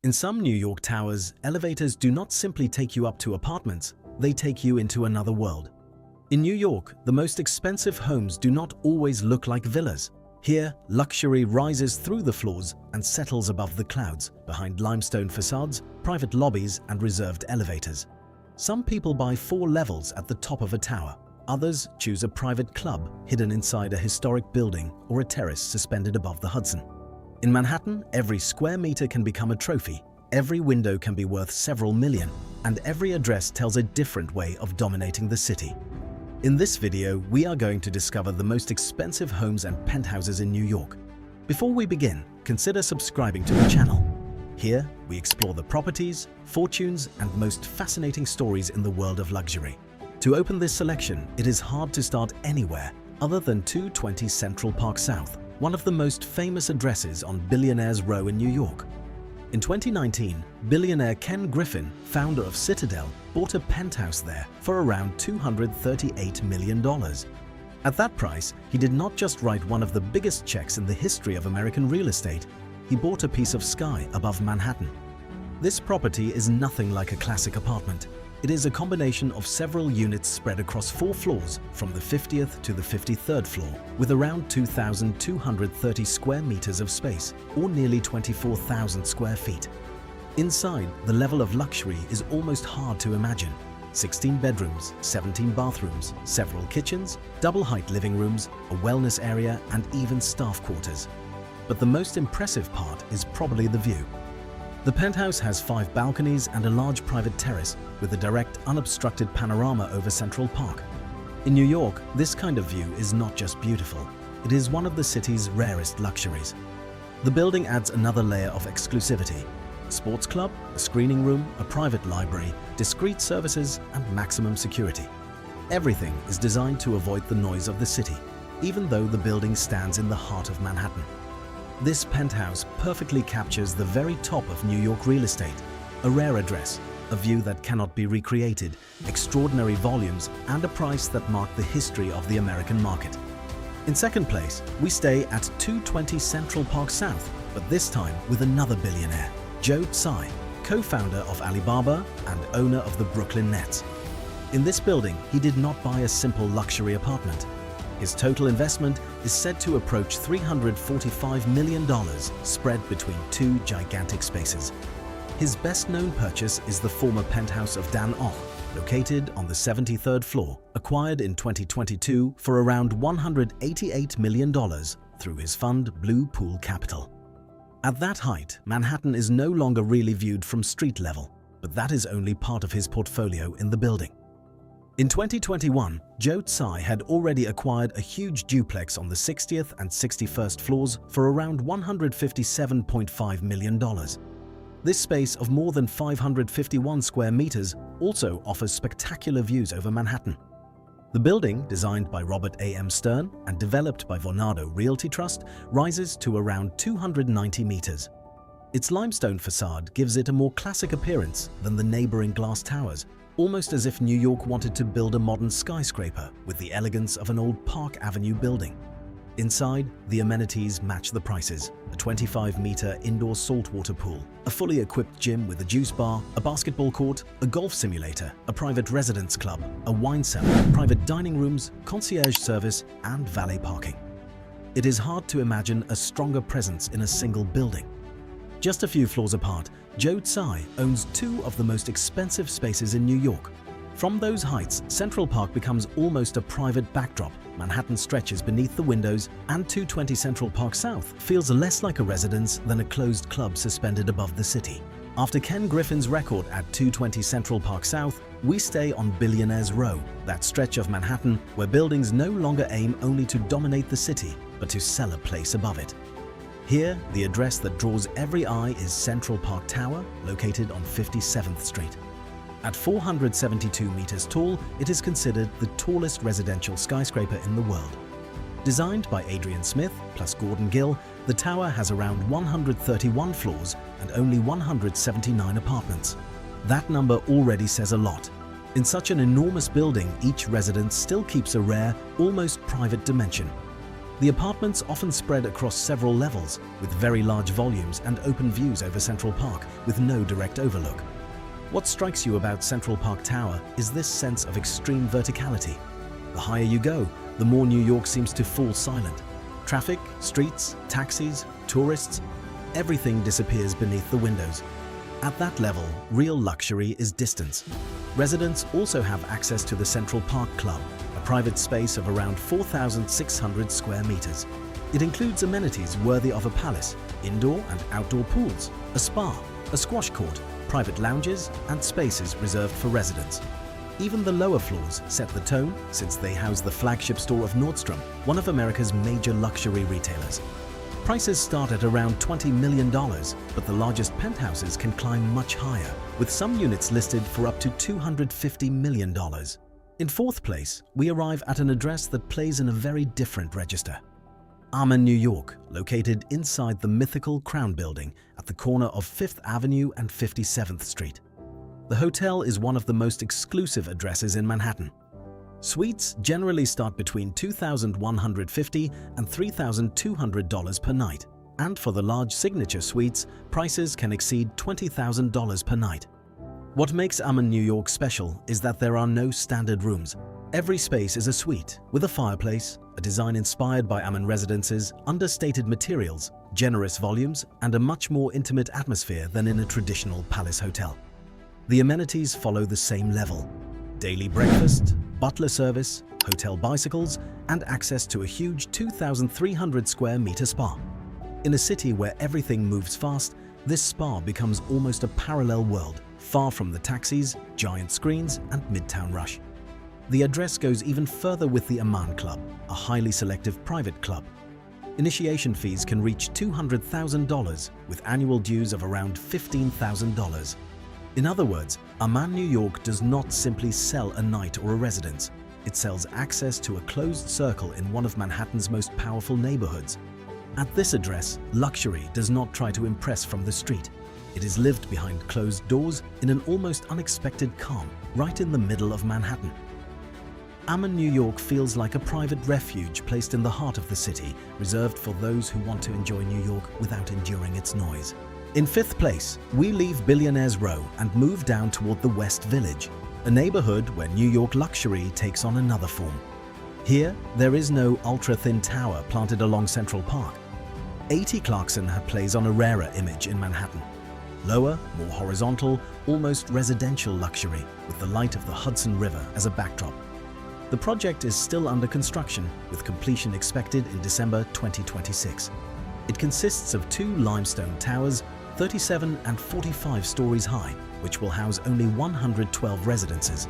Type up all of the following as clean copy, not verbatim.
In some New York towers, elevators do not simply take you up to apartments, they take you into another world. In New York, the most expensive homes do not always look like villas. Here, luxury rises through the floors and settles above the clouds, behind limestone facades, private lobbies, and reserved elevators. Some people buy 4 levels at the top of a tower. Others choose a private club hidden inside a historic building or a terrace suspended above the Hudson. In Manhattan, every square meter can become a trophy, every window can be worth several million, and every address tells a different way of dominating the city. In this video, we are going to discover the most expensive homes and penthouses in New York. Before we begin, consider subscribing to the channel. Here, we explore the properties, fortunes, and most fascinating stories in the world of luxury. To open this selection, it is hard to start anywhere other than 220 Central Park South, one of the most famous addresses on Billionaire's Row in New York. In 2019, billionaire Ken Griffin, founder of Citadel, bought a penthouse there for around $238 million. At that price, he did not just write one of the biggest checks in the history of American real estate, he bought a piece of sky above Manhattan. This property is nothing like a classic apartment. It is a combination of several units spread across 4 floors from the 50th to the 53rd floor, with around 2,230 square meters of space, or nearly 24,000 square feet. Inside, the level of luxury is almost hard to imagine. 16 bedrooms, 17 bathrooms, several kitchens, double-height living rooms, a wellness area, and even staff quarters. But the most impressive part is probably the view. The penthouse has 5 balconies and a large private terrace with a direct, unobstructed panorama over Central Park. In New York, this kind of view is not just beautiful, it is one of the city's rarest luxuries. The building adds another layer of exclusivity: a sports club, a screening room, a private library, discreet services, and maximum security. Everything is designed to avoid the noise of the city, even though the building stands in the heart of Manhattan. This penthouse perfectly captures the very top of New York real estate, a rare address, a view that cannot be recreated, extraordinary volumes, and a price that marked the history of the American market. In second place, we stay at 220 Central Park South, but this time with another billionaire, Tsai, co-founder of Alibaba and owner of the Brooklyn Nets. In this building, he did not buy a simple luxury apartment. His total investment is said to approach $345 million, spread between 2 gigantic spaces. His best-known purchase is the former penthouse of Dan Och, located on the 73rd floor, acquired in 2022 for around $188 million through his fund Blue Pool Capital. At that height, Manhattan is no longer really viewed from street level, but that is only part of his portfolio in the building. In 2021, Tsai had already acquired a huge duplex on the 60th and 61st floors for around $157.5 million. This space of more than 551 square meters also offers spectacular views over Manhattan. The building, designed by Robert A.M. Stern and developed by Vornado Realty Trust, rises to around 290 meters. Its limestone facade gives it a more classic appearance than the neighboring glass towers, almost as if New York wanted to build a modern skyscraper with the elegance of an old Park Avenue building. Inside, the amenities match the prices: a 25-meter indoor saltwater pool, a fully equipped gym with a juice bar, a basketball court, a golf simulator, a private residence club, a wine cellar, private dining rooms, concierge service, and valet parking. It is hard to imagine a stronger presence in a single building. Just a few floors apart, Tsai owns 2 of the most expensive spaces in New York. From those heights, Central Park becomes almost a private backdrop. Manhattan stretches beneath the windows, and 220 Central Park South feels less like a residence than a closed club suspended above the city. After Ken Griffin's record at 220 Central Park South, we stay on Billionaire's Row, that stretch of Manhattan where buildings no longer aim only to dominate the city, but to sell a place above it. Here, the address that draws every eye is Central Park Tower, located on 57th Street. At 472 meters tall, it is considered the tallest residential skyscraper in the world. Designed by Adrian Smith plus Gordon Gill, the tower has around 131 floors and only 179 apartments. That number already says a lot. In such an enormous building, each residence still keeps a rare, almost private dimension. The apartments often spread across several levels, with very large volumes and open views over Central Park with no direct overlook. What strikes you about Central Park Tower is this sense of extreme verticality. The higher you go, the more New York seems to fall silent. Traffic, streets, taxis, tourists, everything disappears beneath the windows. At that level, real luxury is distance. Residents also have access to the Central Park Club, a private space of around 4,600 square meters. It includes amenities worthy of a palace, indoor and outdoor pools, a spa, a squash court, private lounges, and spaces reserved for residents. Even the lower floors set the tone since they house the flagship store of Nordstrom, one of America's major luxury retailers. Prices start at around $20 million, but the largest penthouses can climb much higher, with some units listed for up to $250 million. In fourth place, we arrive at an address that plays in a very different register. Aman, New York, located inside the mythical Crown Building at the corner of 5th Avenue and 57th Street. The hotel is one of the most exclusive addresses in Manhattan. Suites generally start between $2,150 and $3,200 per night, and for the large signature suites, prices can exceed $20,000 per night. What makes Aman New York special is that there are no standard rooms. Every space is a suite, with a fireplace, a design inspired by Aman residences, understated materials, generous volumes, and a much more intimate atmosphere than in a traditional palace hotel. The amenities follow the same level: daily breakfast, butler service, hotel bicycles, and access to a huge 2,300 square meter spa. In a city where everything moves fast, this spa becomes almost a parallel world, far from the taxis, giant screens, and midtown rush. The address goes even further with the Aman Club, a highly selective private club. Initiation fees can reach $200,000, with annual dues of around $15,000. In other words, Aman New York does not simply sell a night or a residence. It sells access to a closed circle in one of Manhattan's most powerful neighborhoods. At this address, luxury does not try to impress from the street. It is lived behind closed doors in an almost unexpected calm, right in the middle of Manhattan. Aman New York feels like a private refuge placed in the heart of the city, reserved for those who want to enjoy New York without enduring its noise. In fifth place, we leave Billionaire's Row and move down toward the West Village, a neighborhood where New York luxury takes on another form. Here, there is no ultra-thin tower planted along Central Park. 80 Clarkson plays on a rarer image in Manhattan. Lower, more horizontal, almost residential luxury, with the light of the Hudson River as a backdrop. The project is still under construction, with completion expected in December 2026. It consists of 2 limestone towers, 37 and 45 stories high, which will house only 112 residences.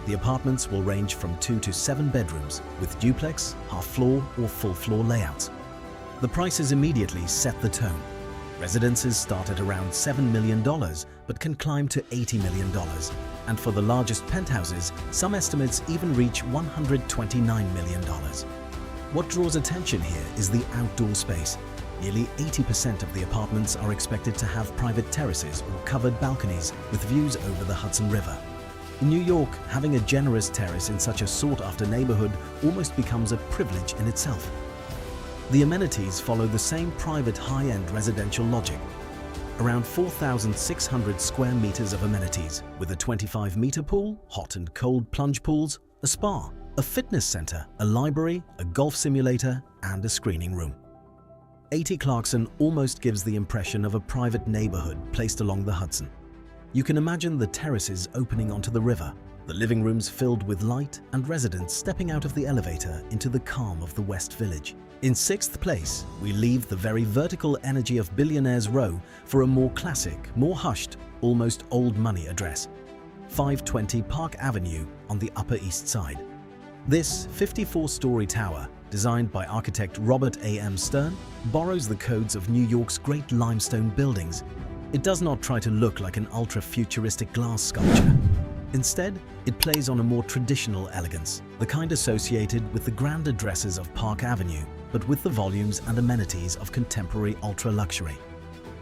The apartments will range from 2 to 7 bedrooms, with duplex, half-floor or full-floor layouts. The prices immediately set the tone. Residences start at around $7 million, but can climb to $80 million. And for the largest penthouses, some estimates even reach $129 million. What draws attention here is the outdoor space. Nearly 80% of the apartments are expected to have private terraces or covered balconies with views over the Hudson River. In New York, having a generous terrace in such a sought-after neighborhood almost becomes a privilege in itself. The amenities follow the same private high-end residential logic. Around 4,600 square meters of amenities, with a 25-meter pool, hot and cold plunge pools, a spa, a fitness center, a library, a golf simulator, and a screening room. 80 Clarkson almost gives the impression of a private neighborhood placed along the Hudson. You can imagine the terraces opening onto the river, the living rooms filled with light, and residents stepping out of the elevator into the calm of the West Village. In sixth place, we leave the very vertical energy of Billionaire's Row for a more classic, more hushed, almost old money address: 520 Park Avenue on the Upper East Side. This 54-story tower, designed by architect Robert A.M. Stern, borrows the codes of New York's great limestone buildings. It does not try to look like an ultra-futuristic glass sculpture. Instead, it plays on a more traditional elegance, the kind associated with the grand addresses of Park Avenue, but with the volumes and amenities of contemporary ultra-luxury.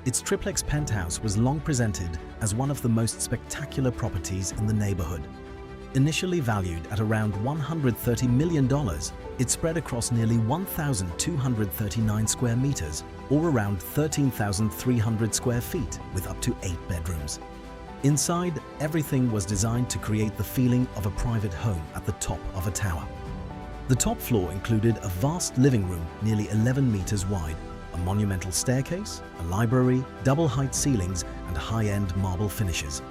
Its triplex penthouse was long presented as one of the most spectacular properties in the neighborhood. Initially valued at around $130 million, it spread across nearly 1,239 square meters, or around 13,300 square feet, with up to 8 bedrooms. Inside, everything was designed to create the feeling of a private home at the top of a tower. The top floor included a vast living room nearly 11 meters wide, a monumental staircase, a library, double-height ceilings, and high-end marble finishes.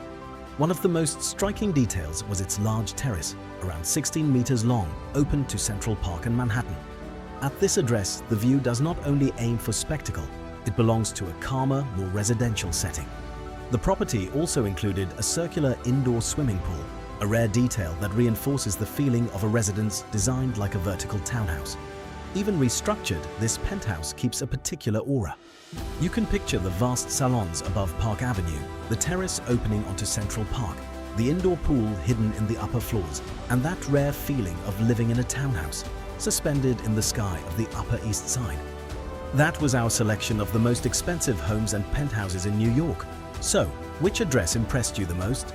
One of the most striking details was its large terrace, around 16 meters long, open to Central Park and Manhattan. At this address, the view does not only aim for spectacle, it belongs to a calmer, more residential setting. The property also included a circular indoor swimming pool, a rare detail that reinforces the feeling of a residence designed like a vertical townhouse. Even restructured, this penthouse keeps a particular aura. You can picture the vast salons above Park Avenue, the terrace opening onto Central Park, the indoor pool hidden in the upper floors, and that rare feeling of living in a townhouse, suspended in the sky of the Upper East Side. That was our selection of the most expensive homes and penthouses in New York. So, which address impressed you the most?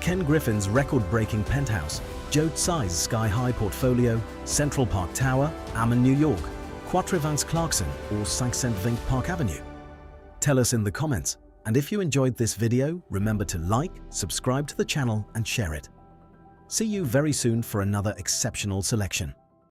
Ken Griffin's record-breaking penthouse, Tsai's sky-high portfolio, Central Park Tower, Aman New York, Clarkson, or 520 Park Avenue? Tell us in the comments, and if you enjoyed this video, remember to like, subscribe to the channel, and share it. See you very soon for another exceptional selection.